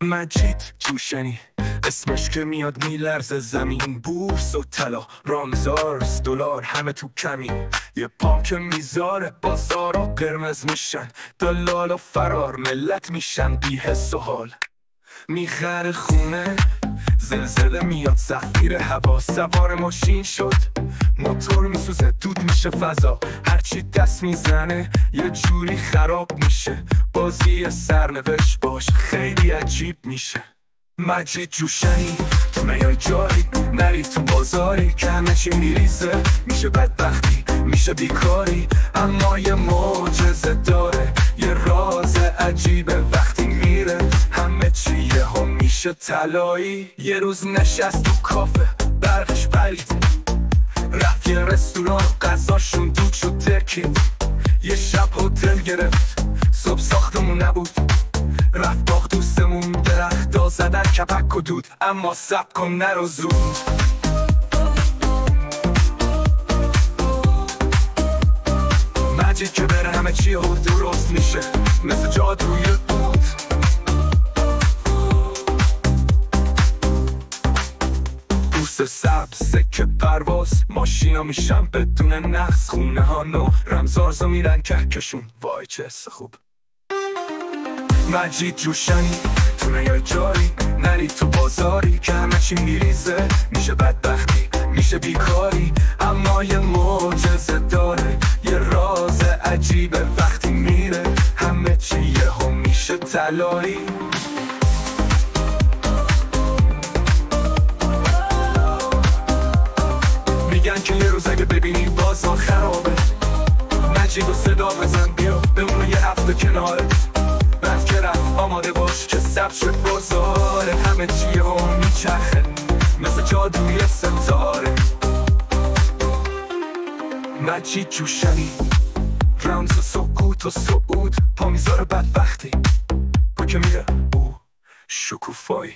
مجید جوشنی اسمش که میاد میلرزه زمین. بورس و طلا، رامزارس، دلار همه تو کمین. یه پام که میذاره بازارا قرمز میشن. دلال و فرار ملت میشن بی حس و حال. میخره خونه زلزله میاد سختگیر هوا. سوار ماشین شد موتور میسوزه دود میشه فضا. هرچی دست میزنه یه جوری خراب میشه. بازی سرنوشت باش خیلی عجیب میشه. مجید جوشنی تو نیای جایی نری تو بازاری که همه چی میریزه. میشه بدبختی میشه بیکاری اما یه معجزه داره. یه راز عجیبه وقتی میره همه چی یهو میشه طلایی. یه روز نشست تو کافه برقش پرید رفت یه رستوران غذاشون دود شد ترکید. یه شب هتل گرفت صبح ساختمون نبود. رفت باغ دوستمون درختا زدن کپک و دود. اما صبر کن نرو زود. مجید که بره همه چی ها درست میشه مثل جادوی بود. بورس سبز سکه پرواز ماشینا میشن بدون نقص. خونه ها نو رمزارزا میرن کهکشون. وای چه حس خوب. مجید جوشنی تو نیای جایی نری تو بازاری که همه چی میریزه. میشه بدبختی میشه بیکاری اما یه معجزه داره. یه راز عجیبه وقتی میره همه چی یهو میشه طلایی. میگن که یه روز اگه ببینی بازار خرابه مجید و صدا بزن بیا بمونه یه هفته کنارت. بعد که رفت آماده باش که سبز شد بازاره. همه چی ها میچرخه مثل جادوی ستاره. مجید جوشنی رمز سکوت و صعود پا میذاره بدبختی. با که میره او شکوفایی.